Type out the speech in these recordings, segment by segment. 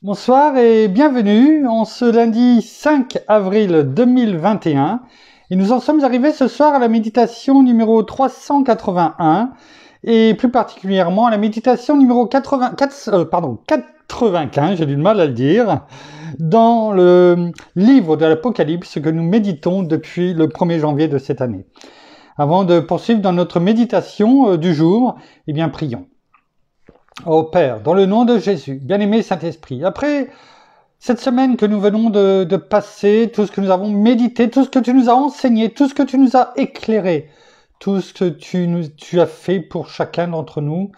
Bonsoir et bienvenue en ce lundi 5 avril 2021. Et nous en sommes arrivés ce soir à la méditation numéro 381 et plus particulièrement à la méditation numéro 95, j'ai du mal à le dire, dans le livre de l'Apocalypse que nous méditons depuis le 1er janvier de cette année. Avant de poursuivre dans notre méditation du jour, eh bien prions. Ô Père, dans le nom de Jésus, bien-aimé Saint-Esprit, après cette semaine que nous venons de passer, tout ce que nous avons médité, tout ce que tu nous as enseigné, tout ce que tu nous as éclairé, tout ce que tu as fait pour chacun d'entre nous,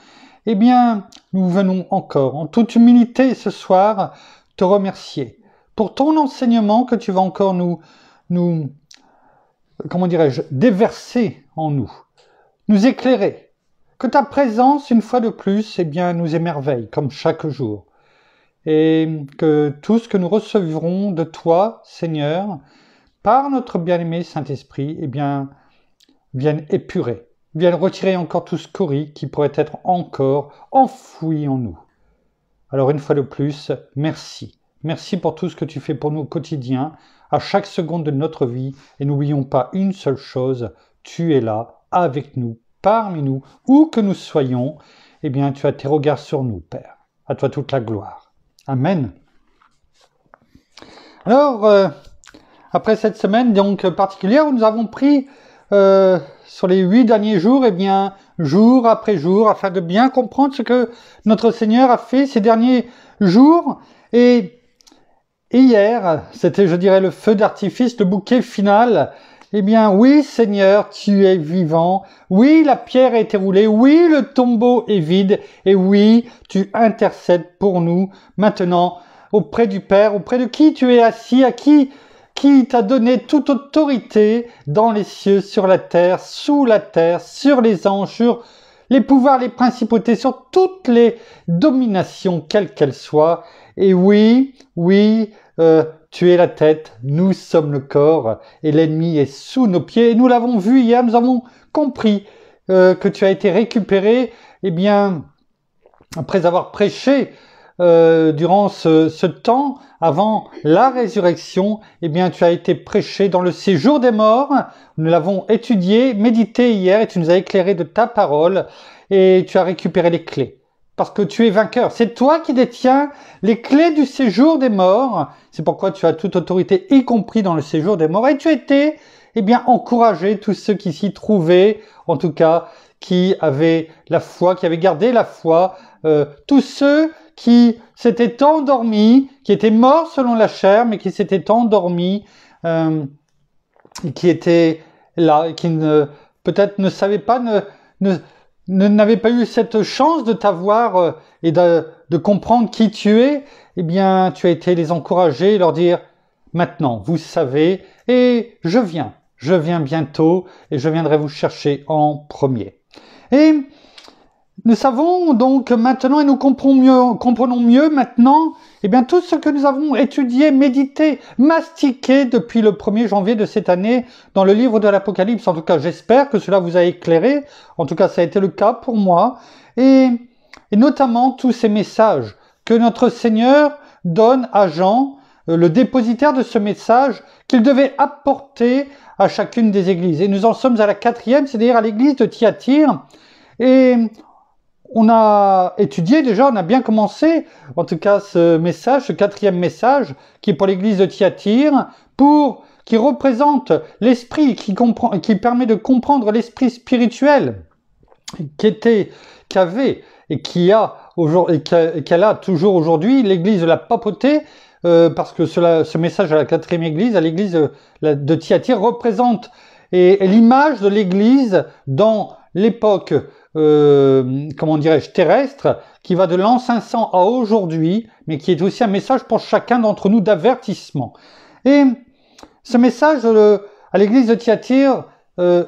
eh bien, nous venons encore, en toute humilité ce soir, te remercier pour ton enseignement que tu vas encore nous déverser en nous, nous éclairer. Que ta présence, une fois de plus, eh bien, nous émerveille, comme chaque jour. Et que tout ce que nous recevrons de toi, Seigneur, par notre bien-aimé Saint-Esprit, eh bien, vienne épurer, vienne retirer encore tout scorie qui pourrait être encore enfoui en nous. Alors, une fois de plus, merci. Merci pour tout ce que tu fais pour nous au quotidien, à chaque seconde de notre vie. Et n'oublions pas une seule chose, tu es là, avec nous, parmi nous, où que nous soyons, eh bien, tu as tes regards sur nous, Père. À toi toute la gloire. Amen. Alors, après cette semaine donc particulière où nous avons pris sur les 8 derniers jours, eh bien, jour après jour, afin de bien comprendre ce que notre Seigneur a fait ces derniers jours. Et hier, c'était, je dirais, le feu d'artifice, le bouquet final. Eh bien, oui, Seigneur, tu es vivant. Oui, la pierre a été roulée. Oui, le tombeau est vide. Et oui, tu intercèdes pour nous maintenant auprès du Père, auprès de qui tu es assis, à qui t'a donné toute autorité dans les cieux, sur la terre, sous la terre, sur les anges, sur les pouvoirs, les principautés, sur toutes les dominations, quelles qu'elles soient. Et oui, tu es la tête, nous sommes le corps, et l'ennemi est sous nos pieds. Et nous l'avons vu hier, nous avons compris que tu as été récupéré, eh bien, après avoir prêché durant ce temps, avant la résurrection, eh bien, tu as été prêché dans le séjour des morts. Nous l'avons étudié, médité hier, et tu nous as éclairé de ta parole, et tu as récupéré les clés. Parce que tu es vainqueur. C'est toi qui détiens les clés du séjour des morts. C'est pourquoi tu as toute autorité, y compris dans le séjour des morts. Et tu as été, eh bien, encouragé tous ceux qui s'y trouvaient, en tout cas, qui avaient la foi, qui avaient gardé la foi, tous ceux qui s'étaient endormis, qui étaient morts selon la chair, mais qui s'étaient endormis, qui étaient là, qui peut-être ne savaient pas, n'avaient pas eu cette chance de t'avoir et de comprendre qui tu es, eh bien, tu as été les encourager et leur dire, maintenant, vous savez, et je viens bientôt, et je viendrai vous chercher en premier. Et nous savons donc maintenant, et nous comprenons mieux maintenant, eh bien, tout ce que nous avons étudié, médité, mastiqué depuis le 1er janvier de cette année dans le livre de l'Apocalypse. En tout cas, j'espère que cela vous a éclairé. En tout cas, ça a été le cas pour moi. Et notamment tous ces messages que notre Seigneur donne à Jean, le dépositaire de ce message, qu'il devait apporter à chacune des églises. Et nous en sommes à la 4e, c'est-à-dire à l'église de Thyatire. Et on a étudié déjà, on a bien commencé, en tout cas ce message, ce 4e message, qui est pour l'église de Thyatire, qui représente l'esprit, qui permet de comprendre l'esprit spirituel qu'avait et qu'elle a toujours aujourd'hui l'église de la papauté, parce que ce message à la 4e église, à l'église de Thyatire, représente et l'image de l'église dans l'époque terrestre, qui va de l'an 500 à aujourd'hui, mais qui est aussi un message pour chacun d'entre nous d'avertissement. Et ce message à l'église de Thyatire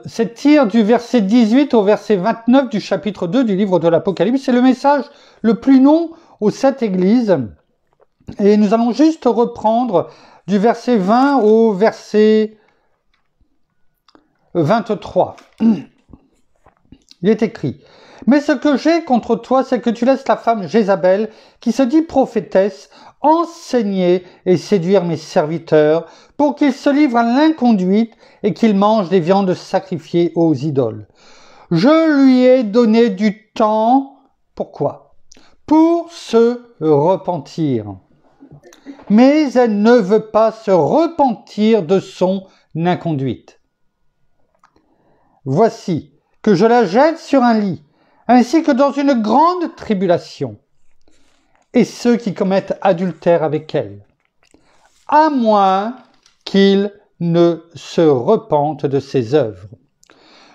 s'étire du verset 18 au verset 29 du chapitre 2 du livre de l'Apocalypse. C'est le message le plus long aux 7 églises. Et nous allons juste reprendre du verset 20 au verset 23. Il est écrit: Mais ce que j'ai contre toi, c'est que tu laisses la femme Jézabel, qui se dit prophétesse, enseigner et séduire mes serviteurs pour qu'ils se livrent à l'inconduite et qu'ils mangent des viandes sacrifiées aux idoles. Je lui ai donné du temps. Pourquoi? Pour se repentir. Mais elle ne veut pas se repentir de son inconduite. Voici que je la jette sur un lit, ainsi que dans une grande tribulation, et ceux qui commettent adultère avec elle, à moins qu'ils ne se repentent de ses œuvres.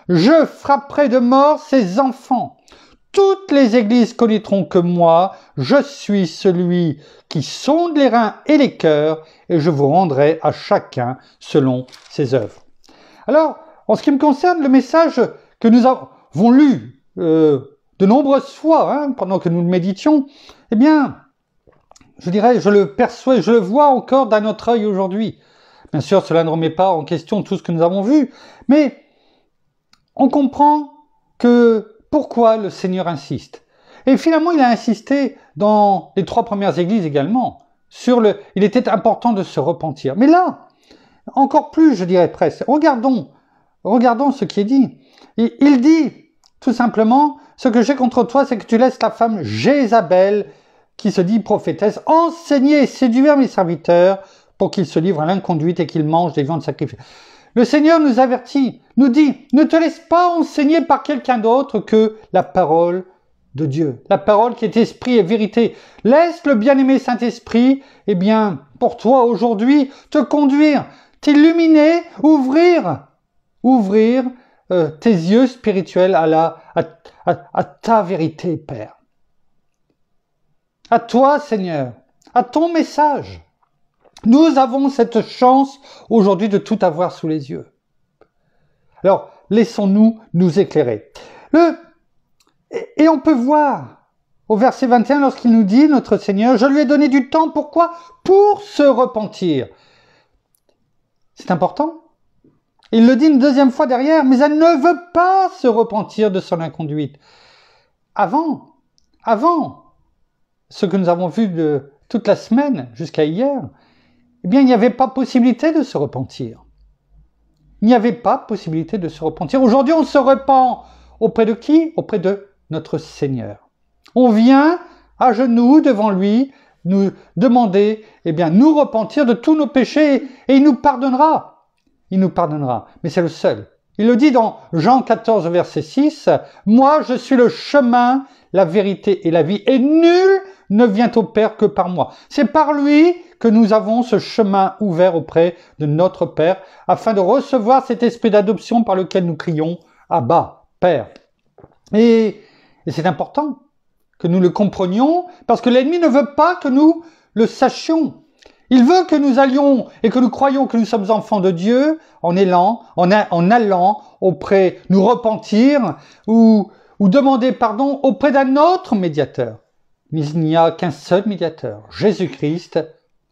Je frapperai de mort ses enfants. Toutes les églises connaîtront que moi, je suis celui qui sonde les reins et les cœurs, et je vous rendrai à chacun selon ses œuvres. Alors, en ce qui me concerne, le message que nous avons lu de nombreuses fois, pendant que nous le méditions, eh bien, je dirais, je le perçois, je le vois encore d'un autre œil aujourd'hui. Bien sûr, cela ne remet pas en question tout ce que nous avons vu, mais on comprend que pourquoi le Seigneur insiste. Et finalement, il a insisté dans les 3 premières églises également. Il était important de se repentir. Mais là, encore plus, je dirais presque. Regardons ce qui est dit. Il dit, tout simplement, ce que j'ai contre toi, c'est que tu laisses la femme Jézabel, qui se dit prophétesse, enseigner et séduire mes serviteurs pour qu'ils se livrent à l'inconduite et qu'ils mangent des viandes sacrifiées. Le Seigneur nous avertit, nous dit, ne te laisse pas enseigner par quelqu'un d'autre que la parole de Dieu. La parole qui est esprit et vérité. Laisse le bien-aimé Saint-Esprit, pour toi aujourd'hui, te conduire, t'illuminer, ouvrir tes yeux spirituels à ta vérité, Père. À toi, Seigneur, à ton message. Nous avons cette chance aujourd'hui de tout avoir sous les yeux. Alors, laissons-nous nous éclairer. Et on peut voir au verset 21 lorsqu'il nous dit, notre Seigneur, je lui ai donné du temps, pourquoi? Pour se repentir. C'est important. Il le dit une deuxième fois derrière, mais elle ne veut pas se repentir de son inconduite. Avant ce que nous avons vu de toute la semaine jusqu'à hier, il n'y avait pas possibilité de se repentir. Il n'y avait pas possibilité de se repentir. Aujourd'hui, on se repent auprès de qui? Auprès de notre Seigneur. On vient à genoux devant lui, nous demander, nous repentir de tous nos péchés et il nous pardonnera. Il nous pardonnera. Mais c'est le seul. Il le dit dans Jean 14, verset 6, « Moi, je suis le chemin, la vérité et la vie, et nul ne vient au Père que par moi. » C'est par lui que nous avons ce chemin ouvert auprès de notre Père, afin de recevoir cet esprit d'adoption par lequel nous crions « Abba, Père ». Et c'est important que nous le comprenions, parce que l'ennemi ne veut pas que nous le sachions. Il veut que nous allions et que nous croyions que nous sommes enfants de Dieu en allant auprès, nous repentir ou demander pardon auprès d'un autre médiateur. Mais il n'y a qu'un seul médiateur, Jésus-Christ,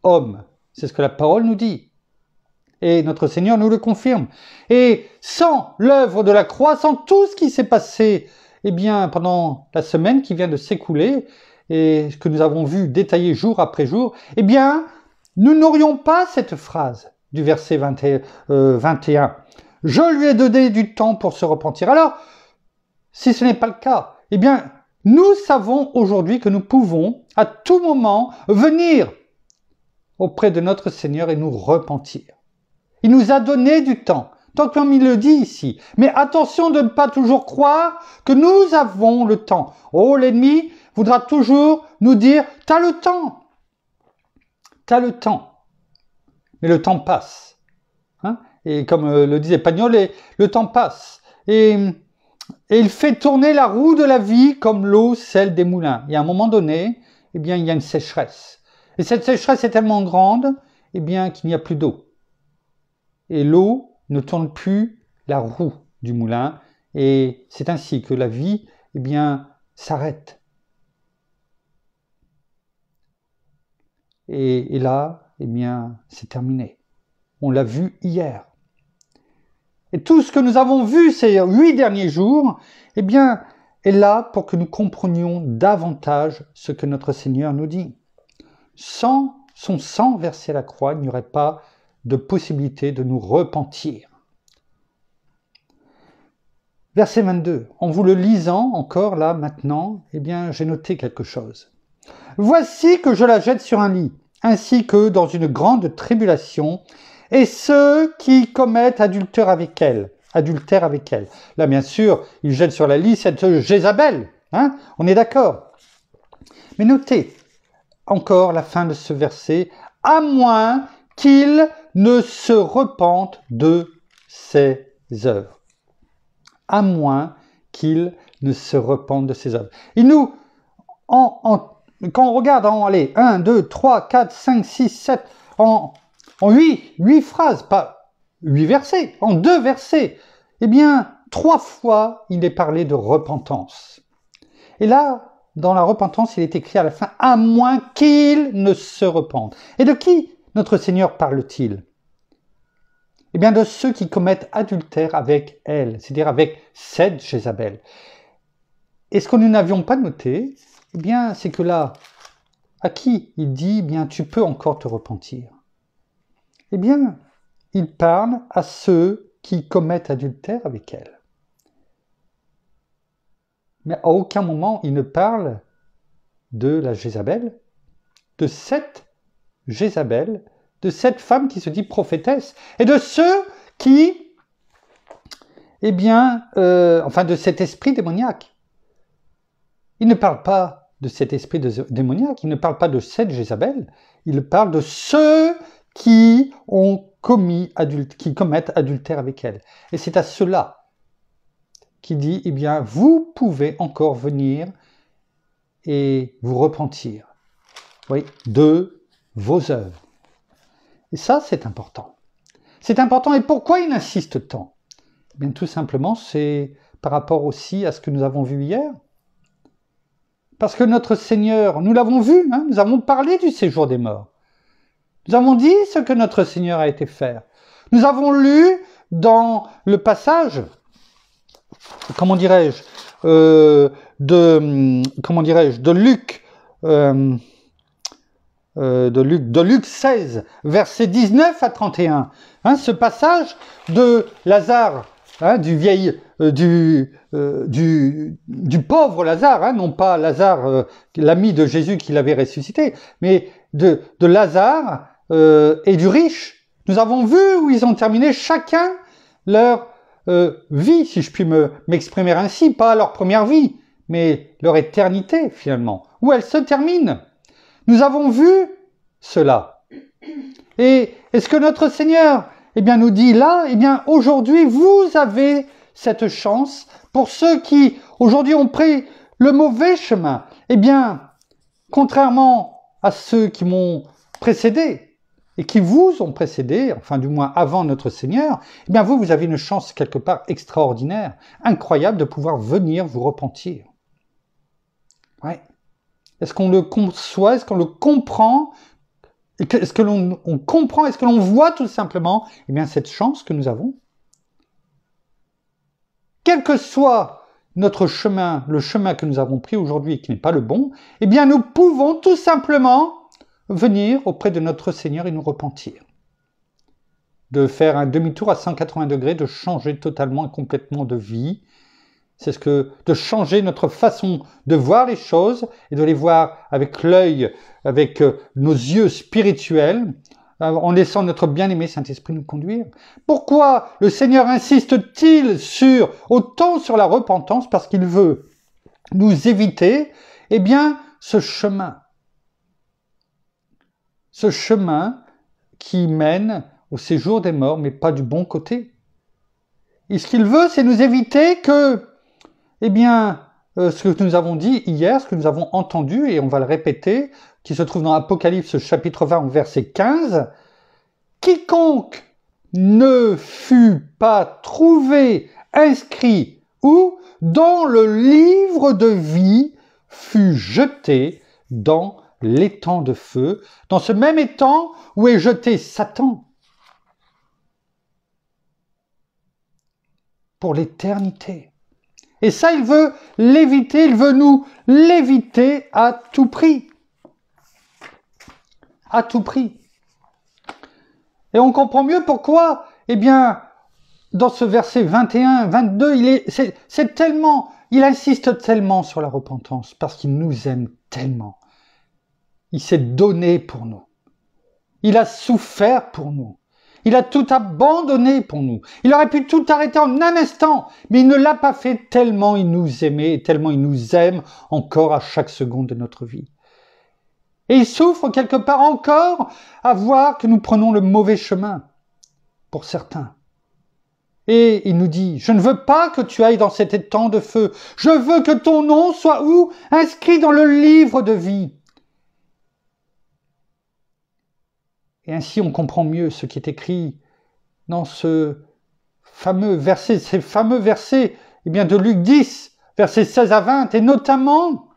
homme. C'est ce que la parole nous dit. Et notre Seigneur nous le confirme. Et sans l'œuvre de la croix, sans tout ce qui s'est passé, pendant la semaine qui vient de s'écouler, et ce que nous avons vu détaillé jour après jour, nous n'aurions pas cette phrase du verset 21. Je lui ai donné du temps pour se repentir. Alors, si ce n'est pas le cas, nous savons aujourd'hui que nous pouvons à tout moment venir auprès de notre Seigneur et nous repentir. Il nous a donné du temps, tant comme il le dit ici. Mais attention de ne pas toujours croire que nous avons le temps. Oh, l'ennemi voudra toujours nous dire « t'as le temps ». T'as le temps, mais le temps passe. Et comme le disait Pagnol, le temps passe. Et il fait tourner la roue de la vie comme l'eau, celle des moulins. Et à un moment donné, il y a une sécheresse. Et cette sécheresse est tellement grande, qu'il n'y a plus d'eau. Et l'eau ne tourne plus la roue du moulin. Et c'est ainsi que la vie, s'arrête. Et là, c'est terminé. On l'a vu hier. Et tout ce que nous avons vu ces 8 derniers jours, est là pour que nous comprenions davantage ce que notre Seigneur nous dit. Sans son sang versé à la croix, il n'y aurait pas de possibilité de nous repentir. Verset 22. En vous le lisant encore là maintenant, eh bien, j'ai noté quelque chose. Voici que je la jette sur un lit, ainsi que dans une grande tribulation, et ceux qui commettent adultère avec elle. Là, bien sûr, il jette sur la lit cette Jézabel. Hein, on est d'accord. Mais notez encore la fin de ce verset, à moins qu'il ne se repente de ses œuvres. À moins qu'il ne se repente de ses œuvres. Et nous, quand on regarde en 1, 2, 3, 4, 5, 6, 7, en 8 phrases, pas 8 versets, en 2 versets, eh bien, 3 fois, il est parlé de repentance. Et là, dans la repentance, il est écrit à la fin, à moins qu'il ne se repente. Et de qui notre Seigneur parle-t-il? Eh bien, de ceux qui commettent adultère avec elle, c'est-à-dire avec cette Jézabel. Et ce que nous n'avions pas noté, eh bien, c'est que là, à qui il dit, eh bien, tu peux encore te repentir? Eh bien, il parle à ceux qui commettent adultère avec elle. Mais à aucun moment, il ne parle de la Jézabel, de cette Jézabel, de cette femme qui se dit prophétesse, et de ceux qui, eh bien, de cet esprit démoniaque. Il ne parle pas de cet esprit démoniaque, il ne parle pas de cette Jézabel, il parle de ceux qui commettent adultère avec elle. Et c'est à ceux-là qui dit, eh bien, vous pouvez encore venir et vous repentir, oui, de vos œuvres. Et ça, c'est important. C'est important. Et pourquoi il insiste tant? Eh bien, tout simplement, c'est par rapport aussi à ce que nous avons vu hier. Parce que notre Seigneur, nous l'avons vu, hein, nous avons parlé du séjour des morts. Nous avons dit ce que notre Seigneur a été faire. Nous avons lu dans le passage, de Luc 16, versets 19 à 31. Hein, ce passage de Lazare, hein, du pauvre Lazare, hein, non pas Lazare, l'ami de Jésus qui l'avait ressuscité, mais de Lazare et du riche. Nous avons vu où ils ont terminé chacun leur vie, si je puis m'exprimer ainsi, pas leur première vie, mais leur éternité finalement, où elle se termine. Nous avons vu cela. Et est-ce que notre Seigneur, eh bien, nous dit là, eh bien, aujourd'hui, vous avez cette chance. Pour ceux qui, aujourd'hui, ont pris le mauvais chemin, eh bien, contrairement à ceux qui m'ont précédé, et qui vous ont précédé, enfin du moins avant notre Seigneur, eh bien vous avez une chance quelque part extraordinaire, incroyable de pouvoir venir vous repentir. Ouais. Est-ce qu'on le conçoit? Est-ce qu'on le comprend? Est-ce que l'on comprend? Est-ce que l'on voit tout simplement eh bien cette chance que nous avons? Quel que soit notre chemin, le chemin que nous avons pris aujourd'hui qui n'est pas le bon, eh bien nous pouvons tout simplement venir auprès de notre Seigneur et nous repentir. De faire un demi-tour à 180 degrés, de changer totalement et complètement de vie. C'est de changer notre façon de voir les choses et de les voir avec l'œil, avec nos yeux spirituels, en laissant notre bien-aimé Saint-Esprit nous conduire. Pourquoi le Seigneur insiste-t-il autant sur la repentance? Parce qu'il veut nous éviter, eh bien, ce chemin qui mène au séjour des morts, mais pas du bon côté. Et ce qu'il veut, c'est nous éviter que, eh bien, ce que nous avons dit hier, ce que nous avons entendu, et on va le répéter, qui se trouve dans Apocalypse chapitre 20, verset 15, « Quiconque ne fut pas trouvé inscrit ou dans le livre de vie fut jeté dans l'étang de feu, dans ce même étang où est jeté Satan pour l'éternité. » Et ça, il veut l'éviter, il veut nous l'éviter à tout prix. À tout prix. Et on comprend mieux pourquoi, eh bien, dans ce verset 21, 22, c'est tellement, il insiste tellement sur la repentance, parce qu'il nous aime tellement. Il s'est donné pour nous. Il a souffert pour nous. Il a tout abandonné pour nous. Il aurait pu tout arrêter en un instant, mais il ne l'a pas fait tellement il nous aimait et tellement il nous aime encore à chaque seconde de notre vie. Et il souffre quelque part encore à voir que nous prenons le mauvais chemin, pour certains. Et il nous dit, je ne veux pas que tu ailles dans cet étang de feu. Je veux que ton nom soit où? Inscrit dans le livre de vie. Et ainsi on comprend mieux ce qui est écrit dans ces fameux versets, eh bien, de Luc 10, versets 16 à 20, et notamment,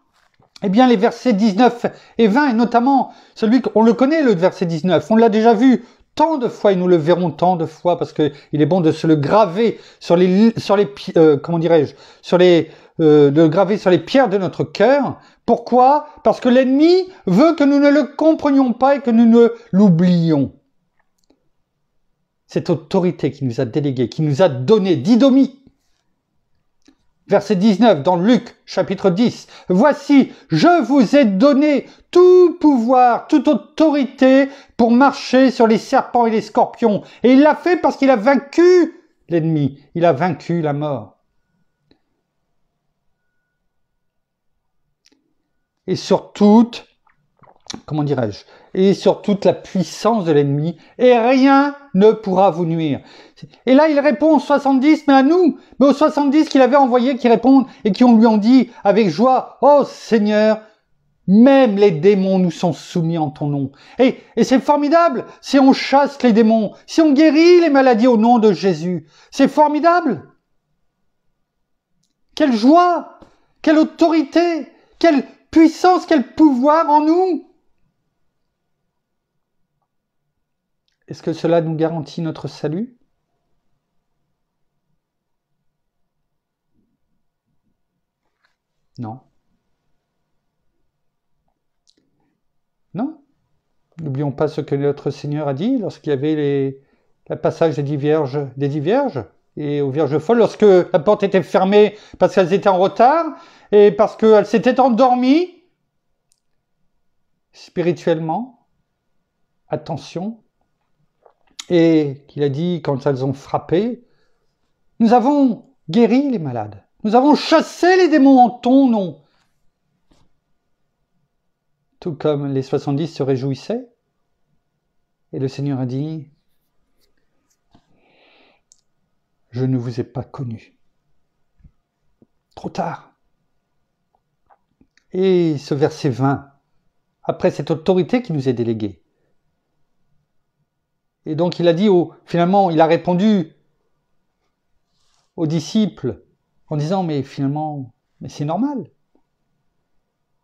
eh bien, les versets 19 et 20, et notamment celui qu'on le connaît, le verset 19, on l'a déjà vu tant de fois, et nous le verrons tant de fois, parce qu'il est bon de se le graver de graver sur les pierres de notre cœur. Pourquoi? Parce que l'ennemi veut que nous ne le comprenions pas et que nous ne l'oublions. Cette autorité qui nous a délégué, qui nous a donné d'idomie. Verset 19 dans Luc chapitre 10. Voici, je vous ai donné tout pouvoir, toute autorité pour marcher sur les serpents et les scorpions. Et il l'a fait parce qu'il a vaincu l'ennemi. Il a vaincu la mort. Et sur toute, et sur toute la puissance de l'ennemi, et rien ne pourra vous nuire. Et là, il répond aux 70, mais à nous, mais aux 70 qu'il avait envoyés, qui répondent, et qui lui ont dit avec joie, oh Seigneur, même les démons nous sont soumis en ton nom. Et c'est formidable, si on chasse les démons, si on guérit les maladies au nom de Jésus, c'est formidable. Quelle joie, quelle autorité, quelle puissance, quel pouvoir en nous. Est-ce que cela nous garantit notre salut? Non. Non. N'oublions pas ce que notre Seigneur a dit lorsqu'il y avait le passage des 10 vierges et aux vierges folles, lorsque la porte était fermée parce qu'elles étaient en retard et parce qu'elles s'étaient endormies. Spirituellement, attention, et qu'il a dit quand elles ont frappé, nous avons guéri les malades, nous avons chassé les démons en ton nom. Tout comme les 70 se réjouissaient, et le Seigneur a dit, je ne vous ai pas connus. Trop tard. Et ce verset 20, après cette autorité qui nous est déléguée. Et donc il a dit, finalement, il a répondu aux disciples en disant, mais finalement, mais c'est normal.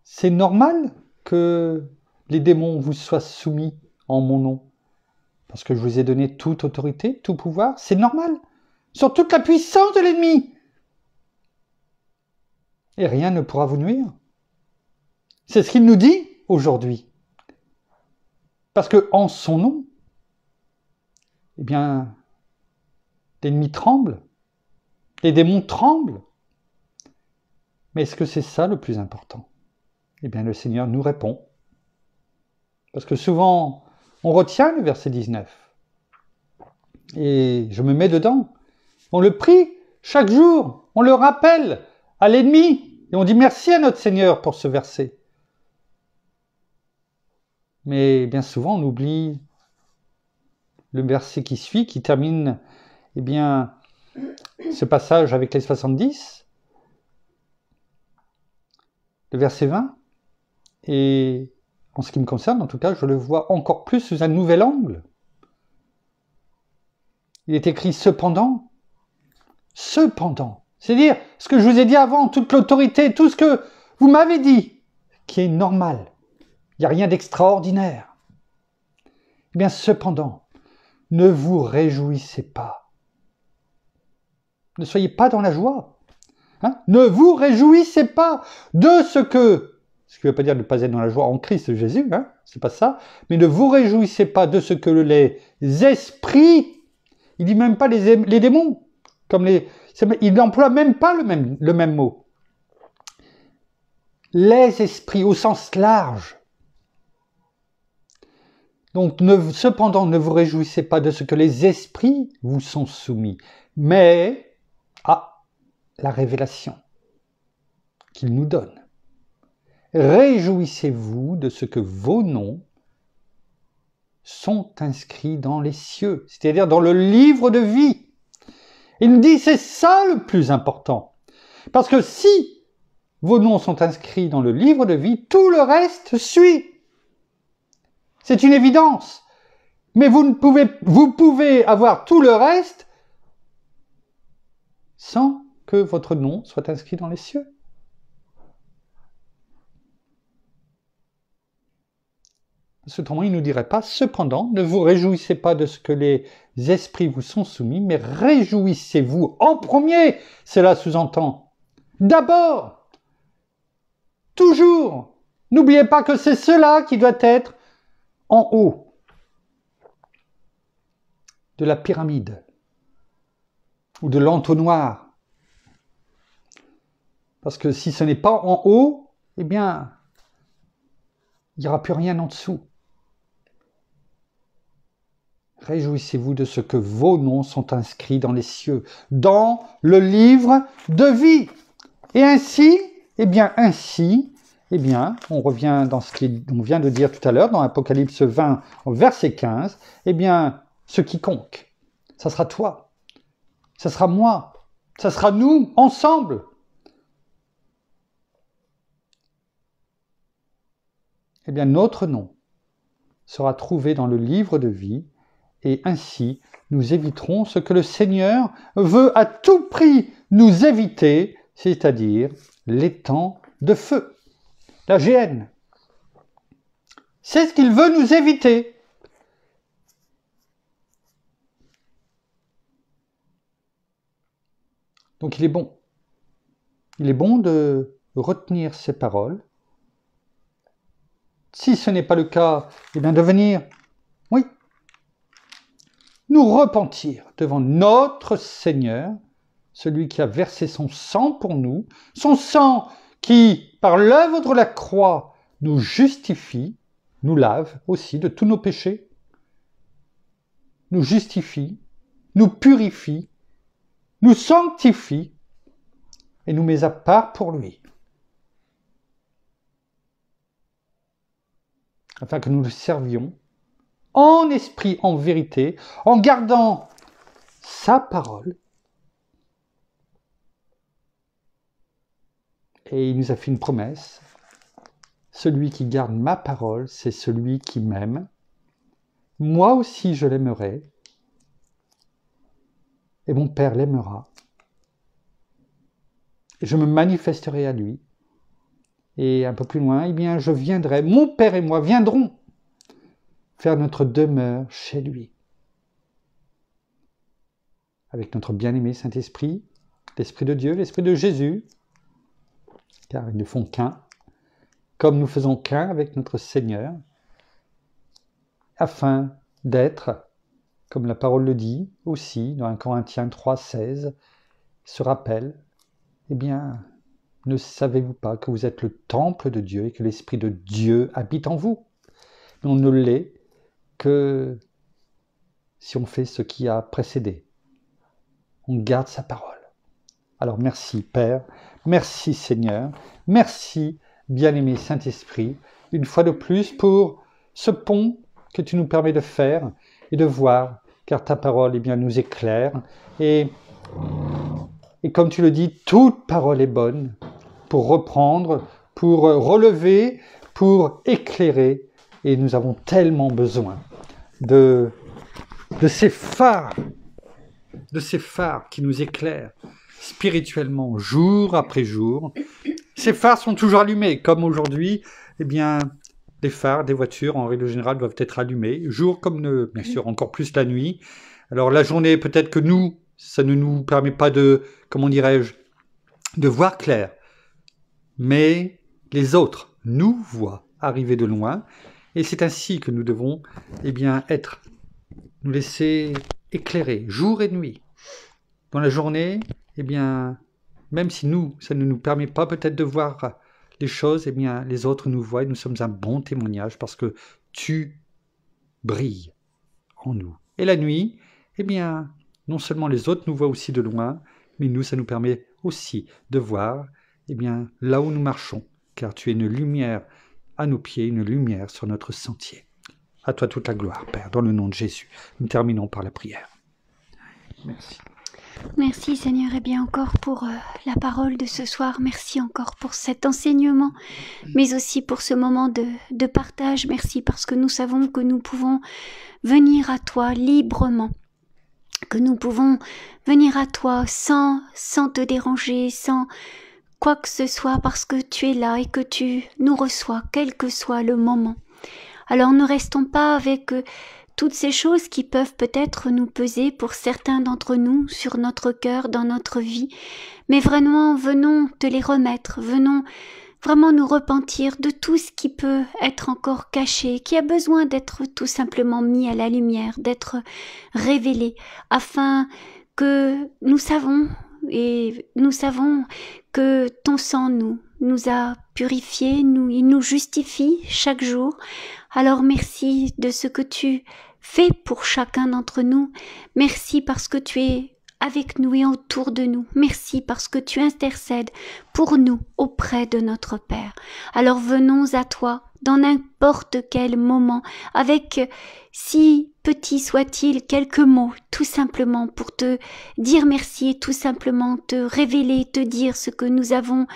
C'est normal que les démons vous soient soumis en mon nom. Parce que je vous ai donné toute autorité, tout pouvoir, c'est normal. Sur toute la puissance de l'ennemi. Et rien ne pourra vous nuire. C'est ce qu'il nous dit aujourd'hui. Parce que en son nom, eh bien, l'ennemi tremble, les démons tremblent. Mais est-ce que c'est ça le plus important? Eh bien, le Seigneur nous répond. Parce que souvent, on retient le verset 19. Et je me mets dedans. On le prie chaque jour, on le rappelle à l'ennemi. Et on dit merci à notre Seigneur pour ce verset. Mais bien souvent, on oublie le verset qui suit, qui termine, eh bien, ce passage avec les 70, le verset 20. Et en ce qui me concerne, en tout cas, je le vois encore plus sous un nouvel angle. Il est écrit cependant. Cependant. C'est-à-dire, ce que je vous ai dit avant, toute l'autorité, tout ce que vous m'avez dit, qui est normal. Il n'y a rien d'extraordinaire. Eh bien, cependant, ne vous réjouissez pas. Ne soyez pas dans la joie. Hein? Ne vous réjouissez pas de ce que, ce qui ne veut pas dire de ne pas être dans la joie en Christ Jésus, hein, c'est pas ça, mais ne vous réjouissez pas de ce que les esprits, il dit même pas les démons, comme il n'emploie même pas le même mot. Les esprits au sens large. Donc, cependant, ne vous réjouissez pas de ce que les esprits vous sont soumis, mais à la révélation qu'il nous donne. Réjouissez-vous de ce que vos noms sont inscrits dans les cieux, c'est-à-dire dans le livre de vie. Il nous dit, c'est ça le plus important. Parce que si vos noms sont inscrits dans le livre de vie, tout le reste suit. C'est une évidence. Mais vous pouvez avoir tout le reste sans que votre nom soit inscrit dans les cieux. Autrement, il ne nous dirait pas, cependant, ne vous réjouissez pas de ce que les esprits vous sont soumis, mais réjouissez-vous en premier, cela sous-entend. D'abord, toujours, n'oubliez pas que c'est cela qui doit être en haut de la pyramide ou de l'entonnoir. Parce que si ce n'est pas en haut, eh bien, il n'y aura plus rien en dessous. Réjouissez-vous de ce que vos noms sont inscrits dans les cieux, dans le livre de vie. Et ainsi, on revient dans ce qu'on vient de dire tout à l'heure, dans Apocalypse 20, verset 15, ce quiconque, ça sera toi, ça sera moi, ça sera nous, ensemble. Notre nom sera trouvé dans le livre de vie, et ainsi, nous éviterons ce que le Seigneur veut à tout prix nous éviter, c'est-à-dire les temps de feu, la géhenne. C'est ce qu'il veut nous éviter. Donc il est bon. Il est bon de retenir ces paroles. Si ce n'est pas le cas, de venir, nous repentir devant notre Seigneur, celui qui a versé son sang pour nous, son sang qui, par l'œuvre de la croix, nous justifie, nous lave aussi de tous nos péchés, nous justifie, nous purifie, nous sanctifie et nous met à part pour lui, afin que nous le servions en esprit, en vérité, en gardant sa parole. Et il nous a fait une promesse. Celui qui garde ma parole, c'est celui qui m'aime. Moi aussi, je l'aimerai. Et mon Père l'aimera. Et je me manifesterai à lui. Et un peu plus loin, je viendrai, mon Père et moi viendrons faire notre demeure chez lui. Avec notre bien-aimé Saint-Esprit, l'Esprit de Dieu, l'Esprit de Jésus, car ils ne font qu'un, comme nous faisons qu'un avec notre Seigneur, afin d'être, comme la parole le dit aussi, dans 1 Corinthiens 3, 16, se rappelle, ne savez-vous pas que vous êtes le temple de Dieu et que l'Esprit de Dieu habite en vous? Mais on ne l'est que si on fait ce qui a précédé. On garde sa parole. Alors merci Père, merci Seigneur, merci bien-aimé Saint-Esprit, une fois de plus pour ce pont que tu nous permets de faire et de voir, car ta parole nous éclaire. Et comme tu le dis, toute parole est bonne pour reprendre, pour relever, pour éclairer. Et nous avons tellement besoin de ces phares qui nous éclairent spirituellement jour après jour. Ces phares sont toujours allumés, comme aujourd'hui, les phares des voitures en règle générale doivent être allumés, jour comme bien sûr encore plus la nuit. Alors la journée, peut-être que ça ne nous permet pas de, de voir clair. Mais les autres nous voient arriver de loin, et c'est ainsi que nous devons être, nous laisser éclairer jour et nuit. Dans la journée, même si ça ne nous permet pas peut-être de voir les choses, les autres nous voient et nous sommes un bon témoignage parce que tu brilles en nous. Et la nuit, non seulement les autres nous voient aussi de loin, mais nous, ça nous permet aussi de voir là où nous marchons, car tu es une lumière à nos pieds, une lumière sur notre sentier. À toi toute la gloire, Père, dans le nom de Jésus. Nous terminons par la prière. Merci. Merci Seigneur, et bien encore pour la parole de ce soir. Merci encore pour cet enseignement, mais aussi pour ce moment de partage. Merci parce que nous savons que nous pouvons venir à toi librement, que nous pouvons venir à toi sans te déranger, sans quoi que ce soit, parce que tu es là et que tu nous reçois, quel que soit le moment. Alors ne restons pas avec toutes ces choses qui peuvent peut-être nous peser pour certains d'entre nous, sur notre cœur, dans notre vie, mais vraiment venons te les remettre, venons vraiment nous repentir de tout ce qui peut être encore caché, qui a besoin d'être tout simplement mis à la lumière, d'être révélé, afin que nous savons que ton sang nous a purifiés, il nous justifie chaque jour. Alors merci de ce que tu fais pour chacun d'entre nous. Merci parce que tu es avec nous et autour de nous. Merci parce que tu intercèdes pour nous auprès de notre Père. Alors venons à toi dans n'importe quel moment, avec, si petit soit-il, quelques mots, tout simplement pour te dire merci et tout simplement te révéler, te dire ce que nous avons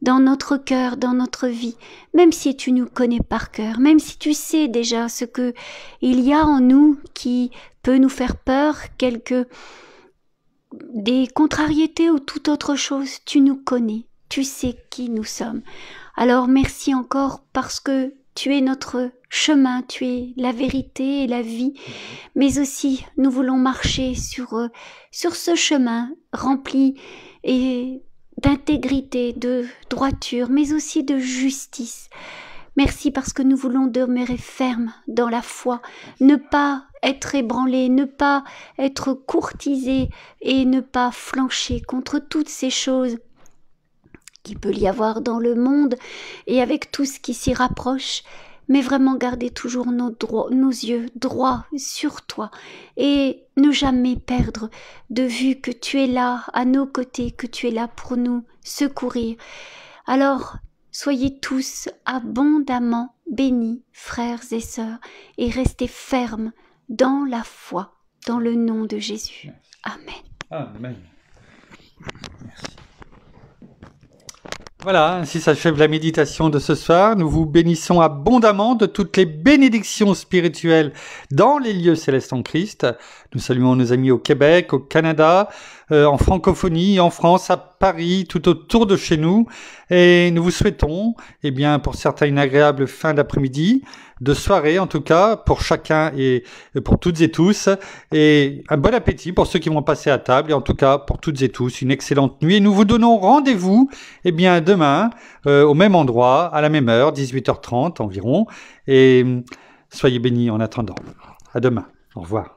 dans notre cœur, dans notre vie, même si tu nous connais par cœur, même si tu sais déjà ce que il y a en nous qui peut nous faire peur, des contrariétés ou toute autre chose, tu nous connais, tu sais qui nous sommes. Alors merci encore parce que tu es notre chemin, tu es la vérité et la vie, mais aussi nous voulons marcher sur ce chemin rempli et d'intégrité, de droiture, mais aussi de justice. Merci parce que nous voulons demeurer fermes dans la foi, ne pas être ébranlés, ne pas être courtisés et ne pas flancher contre toutes ces choses qu'il peut y avoir dans le monde et avec tout ce qui s'y rapproche, mais vraiment garder toujours nos yeux droits sur toi et ne jamais perdre de vue que tu es là à nos côtés, que tu es là pour nous secourir. Alors, soyez tous abondamment bénis, frères et sœurs, et restez fermes dans la foi, dans le nom de Jésus. Amen. Amen. Merci. Voilà, ainsi s'achève la méditation de ce soir. Nous vous bénissons abondamment de toutes les bénédictions spirituelles dans les lieux célestes en Christ. Nous saluons nos amis au Québec, au Canada, en francophonie, en France, à Paris, tout autour de chez nous. Et nous vous souhaitons, pour certains, une agréable fin d'après-midi, de soirée en tout cas, pour chacun et pour toutes et tous. Et un bon appétit pour ceux qui vont passer à table. Et en tout cas, pour toutes et tous, une excellente nuit. Et nous vous donnons rendez-vous, demain, au même endroit, à la même heure, 18h30 environ. Et soyez bénis en attendant. À demain. Au revoir.